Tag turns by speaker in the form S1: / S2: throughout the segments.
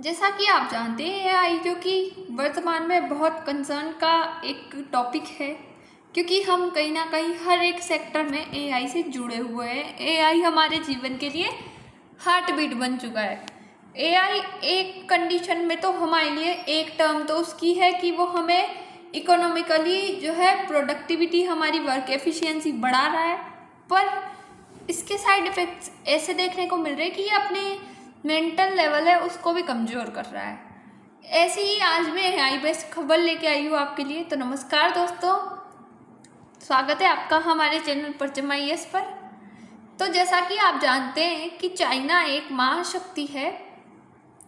S1: जैसा कि आप जानते हैं एआई जो कि वर्तमान में बहुत कंसर्न का एक टॉपिक है, क्योंकि हम कहीं ना कहीं हर एक सेक्टर में एआई से जुड़े हुए हैं। एआई हमारे जीवन के लिए हार्ट बीट बन चुका है। एआई एक कंडीशन में तो हमारे लिए एक टर्म तो उसकी है कि वो हमें इकोनॉमिकली जो है प्रोडक्टिविटी, हमारी वर्क एफिशिएंसी बढ़ा रहा है, पर इसके साइड इफ़ेक्ट्स ऐसे देखने को मिल रहे हैं कि ये अपने मेंटल लेवल है उसको भी कमज़ोर कर रहा है। ऐसे ही आज मैं एआई बेस्ड खबर लेके आई हूँ आपके लिए। तो नमस्कार दोस्तों, स्वागत है आपका हमारे चैनल परचम आईएएस पर। तो जैसा कि आप जानते हैं कि चाइना एक महाशक्ति है,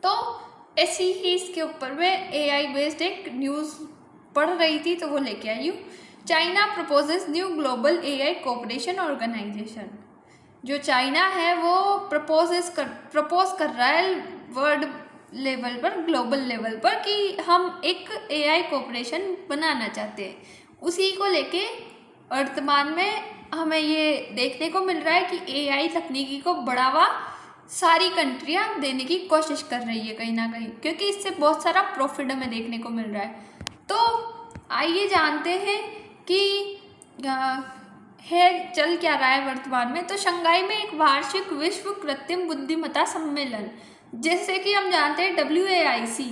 S1: तो ऐसी ही इसके ऊपर मैं एआई बेस्ड एक न्यूज़ पढ़ रही थी तो वो लेके आई हूँ। China proposes new global AI cooperation organisation. जो चाइना है वो प्रपोज कर रहा है वर्ल्ड लेवल पर, ग्लोबल लेवल पर, कि हम एक एआई कोऑपरेशन बनाना चाहते हैं। उसी को लेके वर्तमान में हमें ये देखने को मिल रहा है कि एआई तकनीकी को बढ़ावा सारी कंट्रियां देने की कोशिश कर रही है कहीं ना कहीं, क्योंकि इससे बहुत सारा प्रॉफिट हमें देखने को मिल रहा है। तो आइए जानते हैं कि चल क्या रहा है वर्तमान में। तो शंघाई में एक वार्षिक विश्व कृत्रिम बुद्धिमत्ता सम्मेलन, जैसे कि हम जानते हैं WAIC,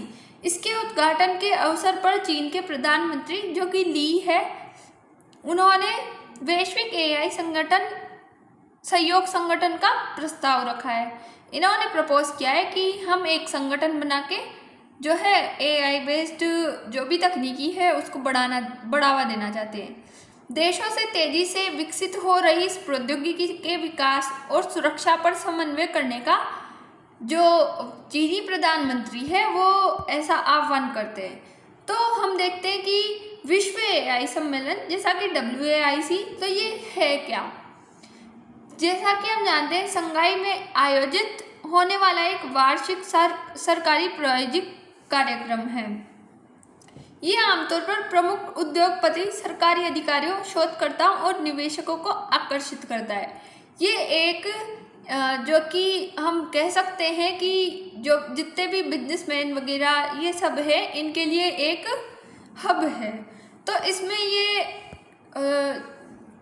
S1: इसके उद्घाटन के अवसर पर चीन के प्रधानमंत्री जो कि ली है, उन्होंने वैश्विक एआई सहयोग संगठन का प्रस्ताव रखा है। इन्होंने प्रपोज किया है कि हम एक संगठन बना के जो है एआई बेस्ड जो भी तकनीकी है उसको बढ़ावा देना चाहते हैं। देशों से तेजी से विकसित हो रही इस प्रौद्योगिकी के विकास और सुरक्षा पर समन्वय करने का जो चीनी प्रधानमंत्री है वो ऐसा आह्वान करते हैं। तो हम देखते हैं कि विश्व एआई सम्मेलन जैसा कि WAIC, तो ये है क्या। जैसा कि हम जानते हैं शंघाई में आयोजित होने वाला एक वार्षिक सरकारी प्रायोजित कार्यक्रम है। ये आमतौर पर प्रमुख उद्योगपति, सरकारी अधिकारियों, शोधकर्ताओं और निवेशकों को आकर्षित करता है। ये एक जो कि हम कह सकते हैं कि जो जितने भी बिजनेसमैन वगैरह ये सब है, इनके लिए एक हब है। तो इसमें ये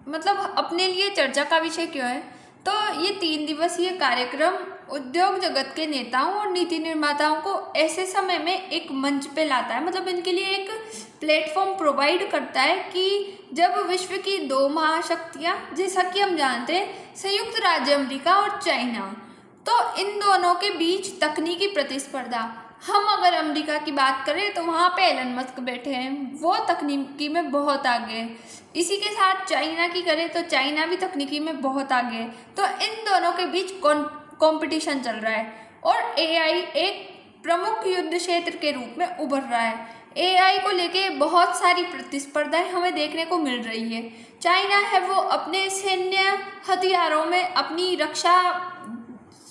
S1: मतलब अपने लिए चर्चा का विषय क्यों है। तो ये 3 दिवसीय कार्यक्रम उद्योग जगत के नेताओं और नीति निर्माताओं को ऐसे समय में एक मंच पे लाता है, मतलब इनके लिए एक प्लेटफॉर्म प्रोवाइड करता है कि जब विश्व की 2 महाशक्तियाँ, जैसा कि हम जानते हैं संयुक्त राज्य अमेरिका और चाइना, तो इन दोनों के बीच तकनीकी प्रतिस्पर्धा। हम अगर अमेरिका की बात करें तो वहाँ पे एलन मस्क बैठे हैं, वो तकनीकी में बहुत आगे हैं। इसी के साथ चाइना की करें तो चाइना भी तकनीकी में बहुत आगे है। तो इन दोनों के बीच कंपटीशन चल रहा है और एआई एक प्रमुख युद्ध क्षेत्र के रूप में उभर रहा है। एआई को लेके बहुत सारी प्रतिस्पर्धाएं हमें देखने को मिल रही है। चाइना है वो अपने सैन्य हथियारों में अपनी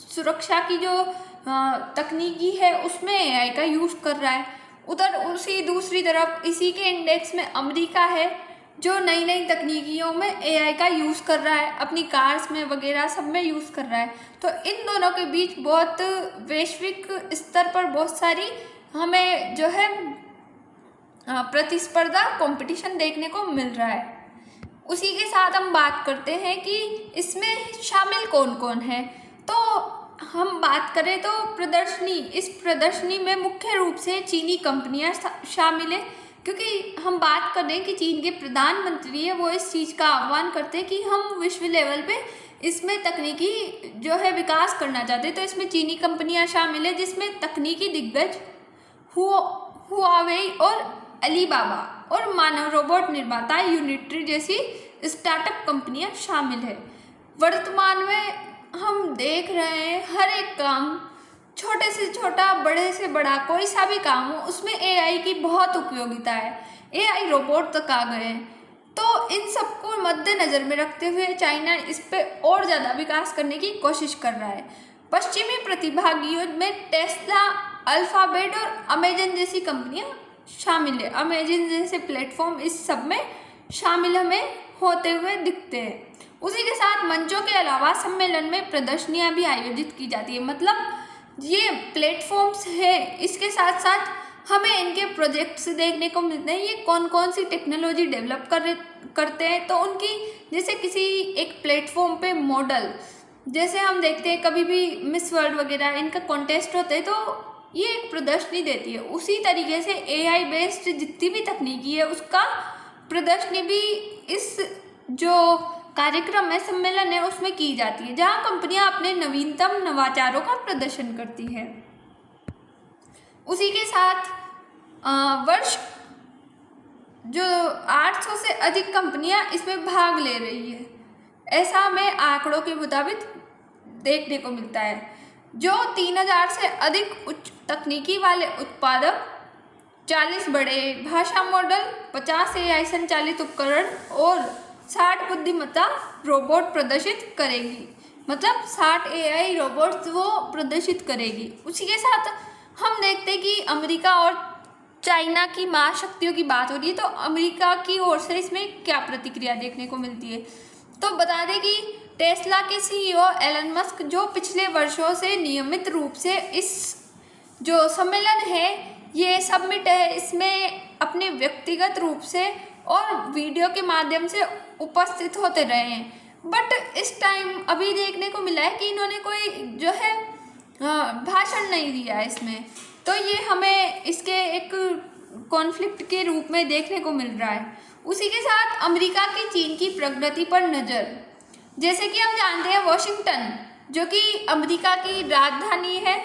S1: सुरक्षा की जो तकनीकी है उसमें एआई का यूज़ कर रहा है। उधर उसी दूसरी तरफ इसी के इंडेक्स में अमेरिका है जो नई नई तकनीकियों में एआई का यूज़ कर रहा है, अपनी कार्स में वगैरह सब में यूज़ कर रहा है। तो इन दोनों के बीच बहुत वैश्विक स्तर पर बहुत सारी हमें जो है प्रतिस्पर्धा, कंपटीशन देखने को मिल रहा है। उसी के साथ हम बात करते हैं कि इसमें शामिल कौन कौन है। तो हम बात करें तो इस प्रदर्शनी में मुख्य रूप से चीनी कंपनियां शामिल है, क्योंकि हम बात कर रहे हैं कि चीन के प्रधानमंत्री है वो इस चीज़ का आह्वान करते हैं कि हम विश्व लेवल पे इसमें तकनीकी जो है विकास करना चाहते हैं। तो इसमें चीनी कंपनियां शामिल है, जिसमें तकनीकी दिग्गज हुआवेई और अलीबाबा और मानव रोबोट निर्माता यूनिट्री जैसी स्टार्टअप कंपनियां शामिल है। वर्तमान में हम देख रहे हैं हर एक काम, छोटे से छोटा बड़े से बड़ा कोई सा भी काम हो, उसमें एआई की बहुत उपयोगिता है। एआई रोबोट तक आ गए हैं। तो इन सबको मद्देनज़र में रखते हुए चाइना इस पे और ज़्यादा विकास करने की कोशिश कर रहा है। पश्चिमी प्रतिभागियों में टेस्ला, अल्फ़ाबेट और अमेजन जैसी कंपनियां शामिल है। अमेजन जैसे प्लेटफॉर्म इस सब में शामिल हमें होते हुए दिखते हैं। उसी के साथ मंचों के अलावा सम्मेलन में प्रदर्शनियां भी आयोजित की जाती है। मतलब ये प्लेटफॉर्म्स है, इसके साथ साथ हमें इनके प्रोजेक्ट्स देखने को मिलते हैं। ये कौन कौन सी टेक्नोलॉजी डेवलप करते हैं, तो उनकी जैसे किसी एक प्लेटफॉर्म पे मॉडल, जैसे हम देखते हैं कभी भी मिस वर्ल्ड वगैरह इनका कॉन्टेस्ट होते हैं, तो ये एक प्रदर्शनी देती है। उसी तरीके से एआई बेस्ड जितनी भी तकनीकी है उसका प्रदर्शनी भी इस जो कार्यक्रम है, सम्मेलन है, उसमें की जाती है, जहाँ कंपनियां अपने नवीनतम नवाचारों का प्रदर्शन करती है। उसी के साथ वर्ष जो 800 से अधिक कंपनियां इसमें भाग ले रही है, ऐसा हमें आंकड़ों के मुताबिक देखने को मिलता है। जो 3000 से अधिक उच्च तकनीकी वाले उत्पादक, 40 बड़े भाषा मॉडल, 50 एआई संचालित उपकरण और 60 बुद्धिमत्ता रोबोट प्रदर्शित करेगी। मतलब 60 एआई रोबोट्स वो प्रदर्शित करेगी। उसी के साथ हम देखते हैं कि अमेरिका और चाइना की महाशक्तियों की बात हो रही है, तो अमेरिका की ओर से इसमें क्या प्रतिक्रिया देखने को मिलती है। तो बता दें कि टेस्ला के सीईओ एलन मस्क, जो पिछले वर्षों से नियमित रूप से इस जो सम्मेलन है, ये समिट है, इसमें अपने व्यक्तिगत रूप से और वीडियो के माध्यम से उपस्थित होते रहे हैं, बट इस टाइम अभी देखने को मिला है कि इन्होंने कोई जो है भाषण नहीं दिया है इसमें। तो ये हमें इसके एक कॉन्फ्लिक्ट के रूप में देखने को मिल रहा है। उसी के साथ अमेरिका की चीन की प्रगति पर नज़र, जैसे कि हम जानते हैं वॉशिंगटन जो कि अमेरिका की राजधानी है,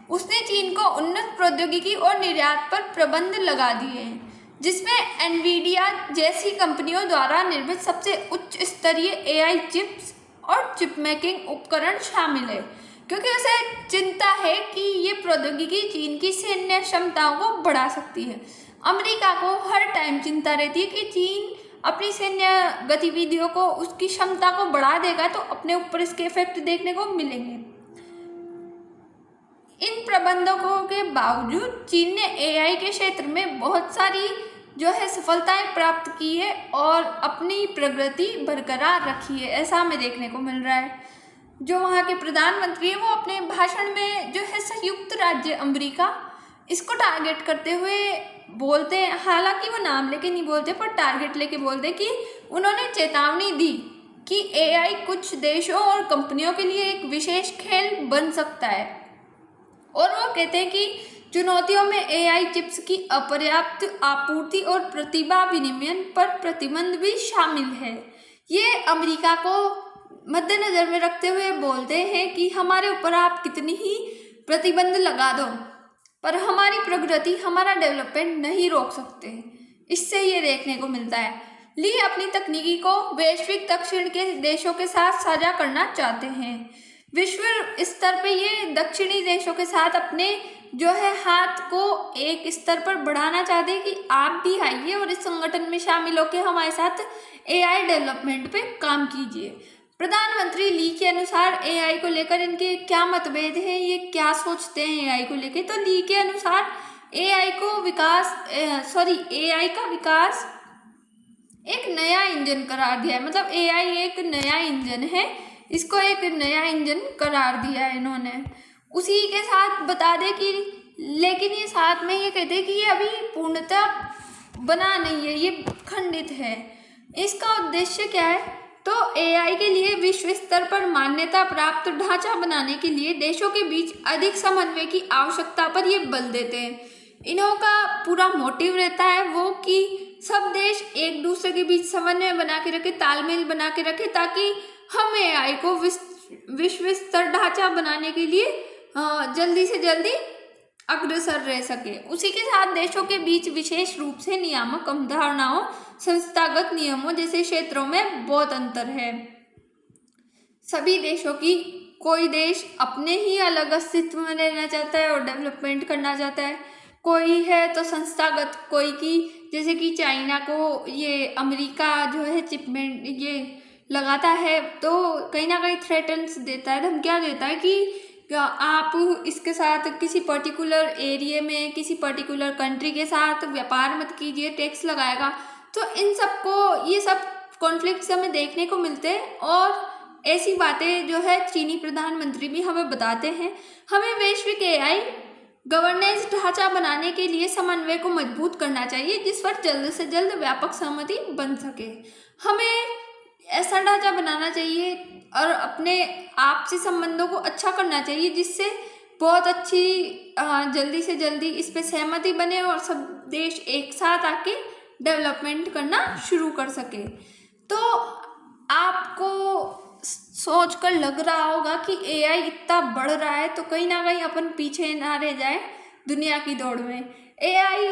S1: उसने चीन को उन्नत प्रौद्योगिकी और निर्यात पर प्रतिबंध लगा दिए हैं, जिसमें एनवीडिया जैसी कंपनियों द्वारा निर्मित सबसे उच्च स्तरीय एआई चिप्स और चिप मेकिंग उपकरण शामिल है, क्योंकि उसे चिंता है कि ये प्रौद्योगिकी चीन की सैन्य क्षमताओं को बढ़ा सकती है। अमेरिका को हर टाइम चिंता रहती है कि चीन अपनी सैन्य गतिविधियों को, उसकी क्षमता को बढ़ा देगा तो अपने ऊपर इसके इफेक्ट देखने को मिलेंगे। इन प्रबंधकों के बावजूद चीन ने एआई के क्षेत्र में बहुत सारी जो है सफलताएं प्राप्त की है और अपनी प्रगति बरकरार रखी है, ऐसा हमें देखने को मिल रहा है। जो वहाँ के प्रधानमंत्री हैं वो अपने भाषण में जो है संयुक्त राज्य अमेरिका इसको टारगेट करते हुए बोलते हैं, हालांकि वो नाम लेके नहीं बोलते पर टारगेट लेके बोलते कि उन्होंने चेतावनी दी कि एआई कुछ देशों और कंपनियों के लिए एक विशेष खेल बन सकता है, और वो कहते हैं कि चुनौतियों में एआई चिप्स की अपर्याप्त आपूर्ति और प्रतिभा विनिमय पर प्रतिबंध भी शामिल है। ये अमेरिका को मद्देनजर में रखते हुए बोलते हैं कि हमारे ऊपर आप कितनी ही प्रतिबंध लगा दो, पर हमारी प्रगति, हमारा डेवलपमेंट नहीं रोक सकते। इससे ये देखने को मिलता है ली अपनी तकनीकी को वैश्विक दक्षिण के देशों के साथ साझा करना चाहते हैं। विश्व स्तर पे ये दक्षिणी देशों के साथ अपने जो है हाथ को एक स्तर पर बढ़ाना चाहते हैं कि आप भी आइए और इस संगठन में शामिल होकर हमारे साथ एआई डेवलपमेंट पे काम कीजिए। प्रधानमंत्री ली के अनुसार एआई को लेकर इनके क्या मतभेद हैं, ये क्या सोचते हैं एआई को लेकर, तो ली के अनुसार एआई का विकास एक नया इंजन करार दिया है। मतलब एआई एक नया इंजन है, इसको एक नया इंजन करार दिया है इन्होंने। उसी के साथ बता दें कि लेकिन ये साथ में ये कहते हैं कि ये अभी पूर्णतः बना नहीं है, ये खंडित है। इसका उद्देश्य क्या है, तो एआई के लिए विश्व स्तर पर मान्यता प्राप्त ढांचा बनाने के लिए देशों के बीच अधिक समन्वय की आवश्यकता पर ये बल देते हैं। इन्हों का पूरा मोटिव रहता है वो कि सब देश एक दूसरे के बीच समन्वय बना के रखे, तालमेल बना के रखे, ताकि हम एआई को विश्व स्तर ढांचा बनाने के लिए जल्दी से जल्दी अग्रसर रह सके। उसी के साथ देशों के बीच विशेष रूप से नियामक अवधारणाओं, संस्थागत नियमों जैसे क्षेत्रों में बहुत अंतर है। सभी देशों की कोई देश अपने ही अलग अस्तित्व में रहना चाहता है और डेवलपमेंट करना चाहता है, कोई है तो संस्थागत, कोई की जैसे कि चाइना को ये अमेरिका जो है चिपमेंट ये लगाता है तो कहीं ना कहीं थ्रेटन्स देता है, धमकियाँ देता है कि आप इसके साथ किसी पर्टिकुलर एरिया में, किसी पर्टिकुलर कंट्री के साथ व्यापार मत कीजिए, टैक्स लगाएगा। तो इन सबको, ये सब कॉन्फ्लिक्ट्स हमें देखने को मिलते हैं और ऐसी बातें जो है चीनी प्रधानमंत्री भी हमें बताते हैं। हमें वैश्विक एआई गवर्नेंस ढांचा बनाने के लिए समन्वय को मजबूत करना चाहिए, जिस पर जल्द से जल्द व्यापक सहमति बन सके। हमें ऐसा ढांचा बनाना चाहिए और अपने आपसी संबंधों को अच्छा करना चाहिए, जिससे बहुत अच्छी जल्दी से जल्दी इस पे सहमति बने और सब देश एक साथ आके डेवलपमेंट करना शुरू कर सके। तो आपको सोच कर लग रहा होगा कि एआई इतना बढ़ रहा है, तो कहीं ना कहीं अपन पीछे ना रह जाए दुनिया की दौड़ में। एआई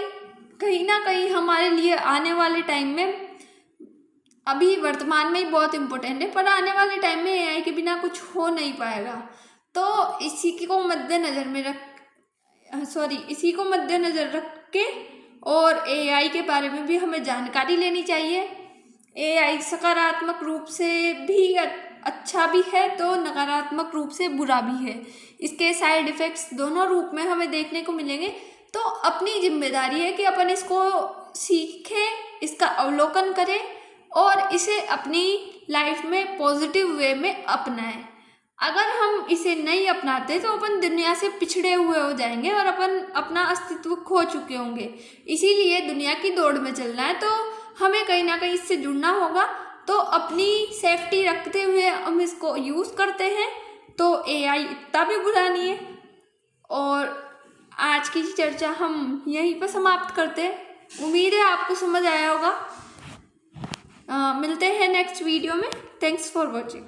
S1: कहीं ना कहीं हमारे लिए आने वाले टाइम में, अभी वर्तमान में ही बहुत इम्पोर्टेंट है, पर आने वाले टाइम में एआई के बिना कुछ हो नहीं पाएगा। तो इसी को मद्देनजर रख के और एआई के बारे में भी हमें जानकारी लेनी चाहिए। एआई सकारात्मक रूप से भी अच्छा भी है तो नकारात्मक रूप से बुरा भी है। इसके साइड इफ़ेक्ट्स दोनों रूप में हमें देखने को मिलेंगे। तो अपनी जिम्मेदारी है कि अपन इसको सीखें, इसका अवलोकन करें और इसे अपनी लाइफ में पॉजिटिव वे में अपनाएं। अगर हम इसे नहीं अपनाते तो अपन दुनिया से पिछड़े हुए हो जाएंगे और अपन अपना अस्तित्व खो चुके होंगे। इसीलिए दुनिया की दौड़ में चलना है, तो हमें कहीं ना कहीं इससे जुड़ना होगा। तो अपनी सेफ्टी रखते हुए हम इसको यूज़ करते हैं, तो एआई इतना भी बुरा नहीं है। और आज की चर्चा हम यहीं पर समाप्त करते हैं। उम्मीद है आपको समझ आया होगा। मिलते हैं नेक्स्ट वीडियो में। Thanks for watching.